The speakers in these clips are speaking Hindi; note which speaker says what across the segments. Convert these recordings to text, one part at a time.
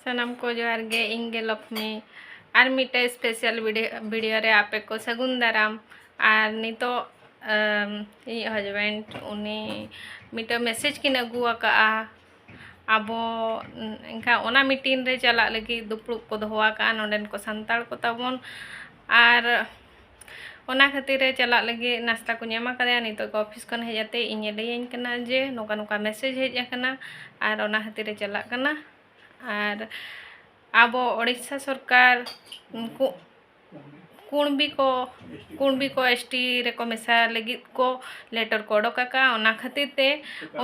Speaker 1: सनम को जोहार गे इंगे लक्ष्मी और मिटे स्पेशल वीडियो रे आपे को सगुन दाराम और नितो हजबेंड उनी मिटे मैसेज किन अगुआ का आबो इनका ओना मीटिंग रे चला लगी दुपड़ुब को दोहवा का नोडेन को संताल को तबन और ओना खातिर रे चला लगी नाश्ता को ᱧᱟᱢ ᱟᱠᱟᱫᱟ ᱱᱤᱛᱚᱜ ᱠᱚ ᱚᱯᱷᱤᱥ ᱠᱷᱚᱱ ᱦᱮᱡ ᱟᱛᱮ ᱤᱧ ᱞᱟᱹᱭᱟᱹᱧ ᱠᱟᱱᱟ ᱡᱮ ᱱᱚᱝᱠᱟ ᱱᱚᱝᱠᱟ ᱢᱮᱥᱮᱡ ᱦᱮᱡ ᱟᱠᱟᱱᱟ ᱟᱨ ᱚᱱᱟ ᱠᱷᱟᱹᱛᱤᱨ ᱨᱮ ᱪᱟᱞᱟᱜ ᱠᱟᱱᱟ और अब ओडिशा सरकार कुणबी को एसटी रेको मेसा लगित को लेटर को ओडोका ओना खातिर ते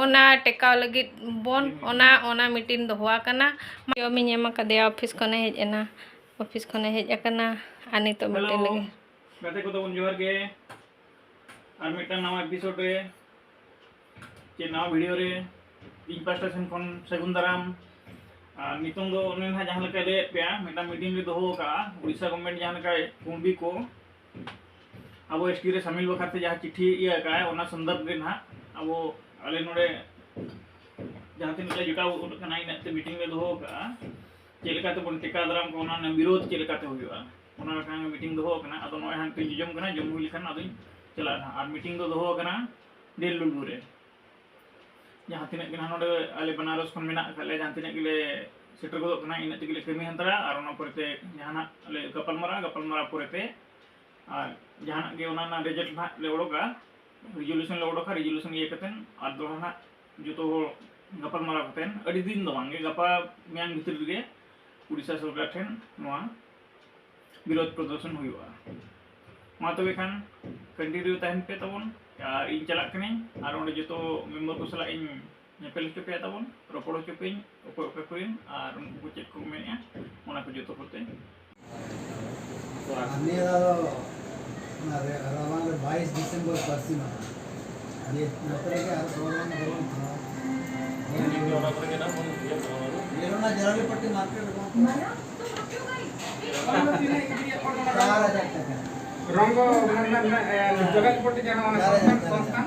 Speaker 1: ओना टेकाव लगित बोन ओना मीटिंग दोहवा कना मी ᱧᱟᱢ ᱟᱠᱟᱫᱮᱭᱟ ऑफिस खने हेज एना ऑफिस खने हेज अकना आ नितो मीटिंग लगी
Speaker 2: गाते को तबन जोहार गे और मिटन नवा एपिसोड रे के नवा वीडियो रे इन पास्टा सेन फोन सगुन दाराम नितोंग दो उन्हें ना जहां लका ले पे मिटा मीटिंग रे दोहो का उड़ीसा गवर्नमेंट जहां लका कुंबी को अब एसटी रे शामिल बखाते जहां चिट्ठी इया का ओना संदर्भ रे ना अब आले नोडे जहां तीन के जुटाव कना इनते मीटिंग रे दोहो का चेलका तो बन टेका दाराम को ओना विरोध चेलका ते हुआ ओना का मीटिंग दोहो कना अदो नय हां पे जम कना जम हुई लिखन अदो चला ना और मीटिंग दो दोहो कना दिल लुलु रे जहां तीन के नोडे आले बनारस खन मेना खाले जहां तीन के ले सेटर को कना इन तक कमी हंतरा और ओना परते जहाना ले गपलमरा परते और जहाना के ओना ना रिजल्ट ना ले ओडोका रिजोल्यूशन ये कतन और दोना जतो गपलमरा कतन अडी दिन दो मांगे गपा म्यांग भितर गे उड़ीसा सरकार ठेन नोआ विरोध प्रदर्शन हुआ मा तबे खान कंटिन्यू तहन पे तबन और इन चला कने और ओंडे जतो मेंबर को सला इन नेपेल के पे तबन रोपड़ के पे ओको कोइन और उनको चेक को मेया ओना को जतो करते
Speaker 3: अन्य मारे अरावान 22 दिसंबर पश्चिम ये नौकरी के आर प्रोग्राम ये ना जराली पट्टी मार्केट को 4000 টাকা
Speaker 4: रंग जगत पट्टी जाना संस्थान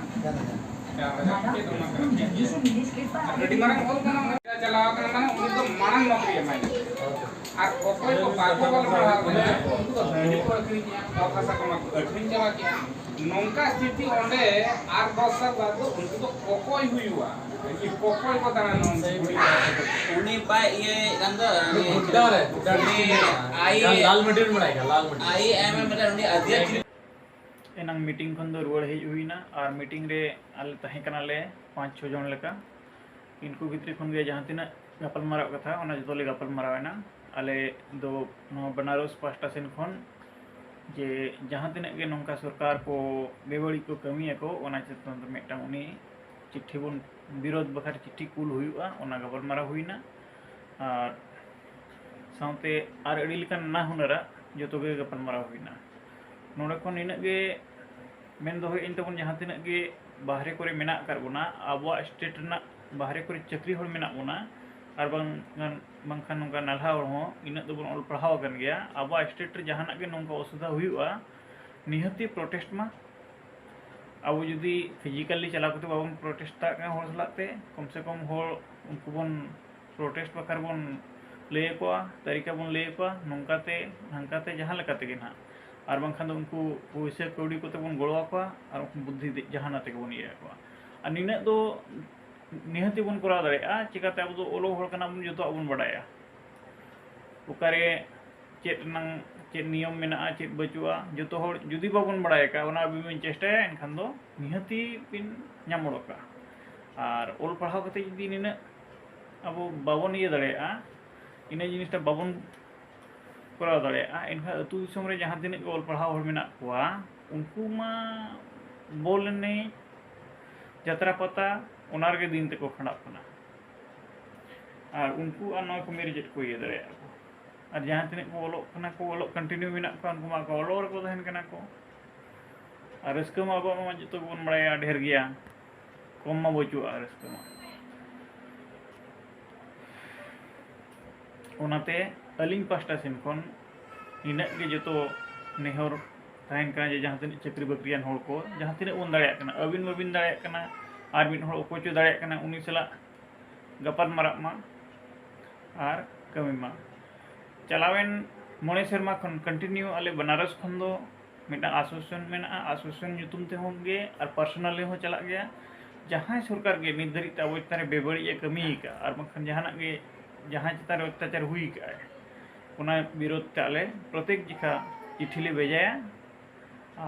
Speaker 4: रेडी मारन होल कना चलावा कना माने उनी तो मानन नौकरी है माने और ओकोय को बाको वाला पढ़ा उनको तो रेडी पर अखरी किया और खासा कमा अखरी चला किया नौका स्थिति ओंडे आर 10 साल बाद उनको तो ओकोय हुआ कि ओकोय को दाना
Speaker 5: उनी पाए ये गंदा
Speaker 4: गुड्डा रे
Speaker 5: आई
Speaker 4: लाल मटीरियल बनाएगा लाल मटीरियल
Speaker 5: आई एम मतलब उनी अध्यक्ष
Speaker 2: एनंग मीटिंग खन दो रुवाड़ हेज हुईना और मीटिंग रे आले तहे कना ले 5-6 जन लेका इनको भितरी खन गे जहां तिना गपल मारा कथा ओना जतोले गपल मारावेना आले दो बनारस पास्टा सेन खन जे जहां तिना गे नोंका सरकार को बेबड़ी को कमी को ओना चेतन मेटा उनी चिट्ठी बन विरोध बखार चिट्ठी कुल हुआ ओना गपल मारा हुईना और साउते आर अडी लेकन ना हुनरा जतो गे गपल मारा हुईना नोडे खन इना गे मेन दो इन तबन जहां तिना गे बाहरे करे मेना कर बोना आबो स्टेट ना बाहरे करे चक्री होड़ मेना बोना और बांखान नोंका नालहा हो इना दबन ऑल पढ़ाव कन गया आबो स्टेट रे जहाना गे नोंका असुविधा हुआ निहती प्रोटेस्ट मा अब जुदी फिजिकली चला करते बाबन प्रोटेस्ट होड़ सलाते कम से कम होड़ उनको बन प्रोटेस्ट बखार बन ले को तरीका बन ले को नोंकाते हंकाते जहां लकाते गे ना और बांखान उनको पैसा कौड़ी को बन गड़वा को और बुद्धि जहाना ते बन इया को और निना दो निहती बन करा दाड़ेया चिकाते अब दो ओलो होड़ कना बन जतो बन बडाया ओकारे चेत नंग चेत नियम मेना चेत बचुआ जतो होड़ जुदी बाबन बडाया का ओना बिन चेष्टाया एनखान दो निहती बिन ᱧᱟᱢᱚᱲᱚᱠᱟ और ओल पढ़ाव कते जुदी निना अब बाबन इया दाड़ेया इना जिनिसटा बाबन करा दाड़ेया एनखान अतु दिसम रे जहां तिने ओल पढ़ाव होड़ मेना कोआ उनको मा बोल ने यात्रा पता ओनार के दिन तक खंडा कना और उनको आ नय को मेरी जेट को इया दाड़ेया और जहां तिने को ओलो कंटिन्यू मेना को उनको मा को ओलो को तहन कना को और रस्क मा बाबा मा जतो बन बड़ाया ढेर गया कम मा बचुआ रस्क मा ओनाते अलिंग पास्टा सेन खन इना के जतो नेहर तहन का जहां तिने चक्री बकरियान होड़ को जहां तिने बन दाड़या कना अबिन मबिन दाड़या कना और मिन होड़ ओकोचो दाड़या कना उनी सला गपल मारा मा और कमी मा चलावेन मोने सेरमा खन कंटिन्यू आले बनारस खन दो मिटा एसोसिएशन में एसोसिएशन ᱧᱩᱛᱩᱢ ते होंगे और पर्सनली हो चला गया जहाँ सरकार के नित धरित अब तारे बेबड़ी कमी का और बखन जहां के जहाँ चितार अत्याचार हुई का उना विरोध ते आले प्रत्येक जिखा चिट्ठी ले भेजाया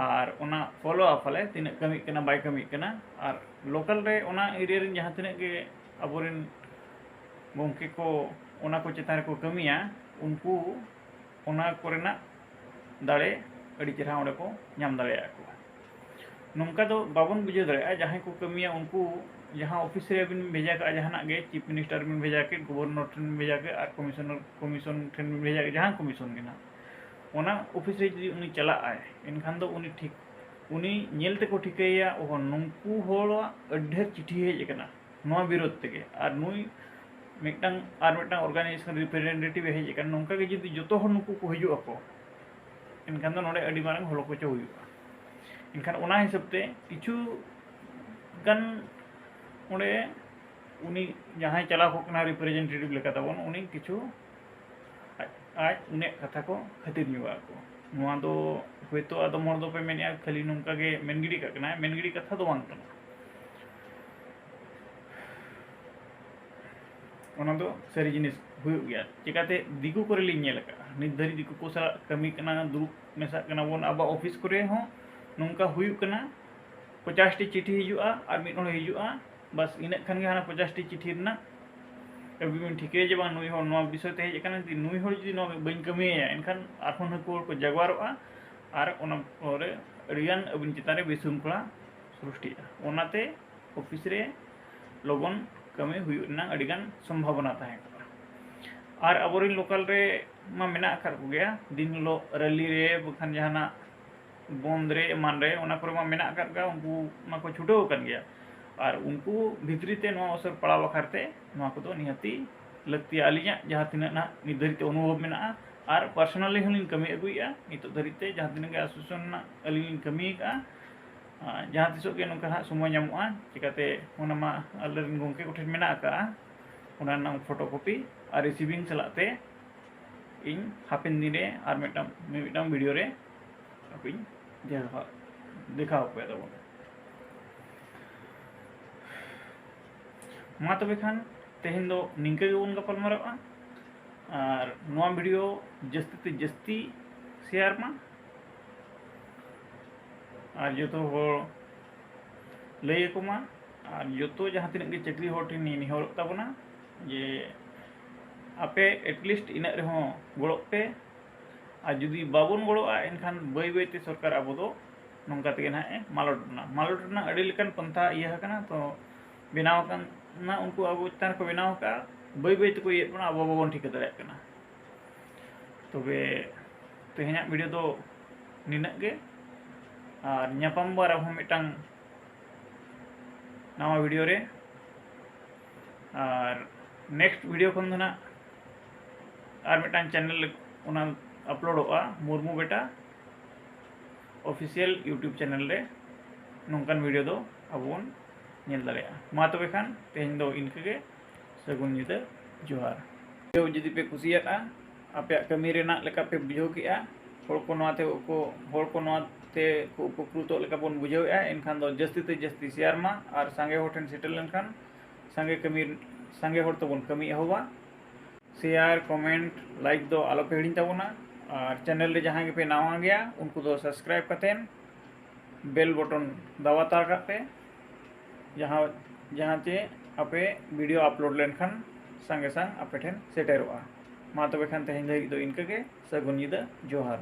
Speaker 2: और उना फॉलो अप आले तीन कमी कना बाय कमी कना और लोकल रे उना एरिया रे जहाँ तीन के अबोरेन गोंके को उना को चितार को कमिया उनको उना कोरेना दाड़े अड़ी चेहरा ओंडे को नाम दाड़ेया को नोंका दो बाबन बुझे दाड़ेया जहाँ को कमिया उनको जहाँ ऑफिस रे बिन भेजा का जहाँ गे चीफ मिनिस्टर बिन भेजा के गवर्नर ठन भेजा के और कमिश्नर ठन भेजा के जहाँ कमिश्न के ना ओना ऑफिस रे जदि उनी चला आए इनखान दो उनी ठीक उनी नेलते को ठिकैया ओ नुंकु होड़ा अड्ढेर चिठी हेज कना नोआ विरोध तेगे और नुई मिटंग ऑर्गेनाइजेशन रिप्रेजेंटेटिव हेज कना नोंका के जदि जतो हर नुकु को हिजु ako इनखान दो नोडे अडी मारंग हलो को हुआ इनखान ओना हिसाब ते किछु गन ओडे उनी जहाँ चला होकना रिप्रेजेंटेटिव लेका ताबन उनी किछु आज उन्हें कथा को खातिर नुआ को नुआ दो होयतो आदम हर दो पे मेनिया खाली नोंका के मेनगिड़ी का कना मेनगिड़ी कथा दो बांग कना ओना दो सारी जिनिस हुई गया चिकाते दिकु करे ली नेल का नित धरी दिकु को सा कमी कना दुरुप मेसा कना बोन आबा ऑफिस करे हो नोंका हुई कना 50 टी चिठी हिजुआ और मिट होड़ हिजुआ बस इना खान गे हाना 50 टी चिठी ना अभिमन ठीके जे बा नुई होड़ नोआ विषय ते हेज कना दि नुई होड़ जदि नोआ बइन कमिया एनखान आरखन हको को जगवारोआ और ओना ओरे अडिगान अबिन चितारे बेसुंखला सृष्टिया ओनाते ऑफिस रे लगन कमी हुई ना अडिगान संभावना ताहे और अबोरिन लोकल रे मा मेना कर को गया दिन लो रैली रे बखान जहाना बंद रे मान रे ओना करे मा मेना कर गा उनको मा को छुटो कर गया और उनको भितरी ते नोआ असर पड़ा बखारते नोआ को तो निहती लगती आलिया जहाँ तीना ना निर्धारित अनुभव मेना और पर्सनली हलिन कमी अगुया नितो धरिते जहाँ तीना के एसोसिएशन ना अलिन कमी का जहाँ तिसो के नोका समय नामोआ चिकाते ओना मा अलिन गोंके कोठे मेना का ओना ना फोटोकॉपी और रिसीविंग चलाते इन हापेन दिन रे और मिटम वीडियो रे अपिन देखा पे तब मा तबे खान तेहेन दो निंका गे बोन गपाल मारावा और नोआ वीडियो जस्ती ते जस्ती शेयर मा और जो तो हो लय को मा और जो तो जहाँ तीन के चक्री होर टिन निहर ताबना जे आपे एटलिस्ट इन रहो गड़ो पे और जुदी बाबन गड़ोआ एनखान बई बईते सरकार अब दो नौका तेगे ना मालटना अड़ी लेकान पंथा इया कना तो बनाव ना उनको अब चतान को बनाव का बई बईते को ये अब बाबन ठीक दाड़ा कना तबे तेहेना वीडियो दो निना गे और नापाम बार अब मिटांग नवा वीडियो रे और नेक्स्ट वीडियो खन दो ना और मिटांग चैनल उना अपलोडोगा मुर्मू बेटा ऑफिशियल यूट्यूब चैनल रे नौकान वीडियो दो अब बन नेल दाड़ेया मा तबे खान तेहेन दो इनके गे सगुन ᱧᱤᱫᱟᱹ जोहार वीडियो जदि पे कुसियाता आपे कमी रेना लेका पे बुझाव किया होड़ को नोआते को उपकृत लेका बन बुझावेआ एनखान दो जस्ती ते जस्ती शेयर मा और सांगे होठन सेटल लेनखान सांगे होड़ तो बन कमी एहोबा शेयर कमेंट लाइक दो आलो पे हिड़िन ताबोना और चैनल रे जहाँ पे नवा गया उनको दो सब्सक्राइब कतेन बेल बटन दबा तार करते जहाँ चे आपे वीडियो अपलोड लेनखान संगे संग आपे ठेन सेटेरोआ मा तबे खान तेहेन दो इनके गे सगुन ᱧᱤᱫᱟᱹ जोहार।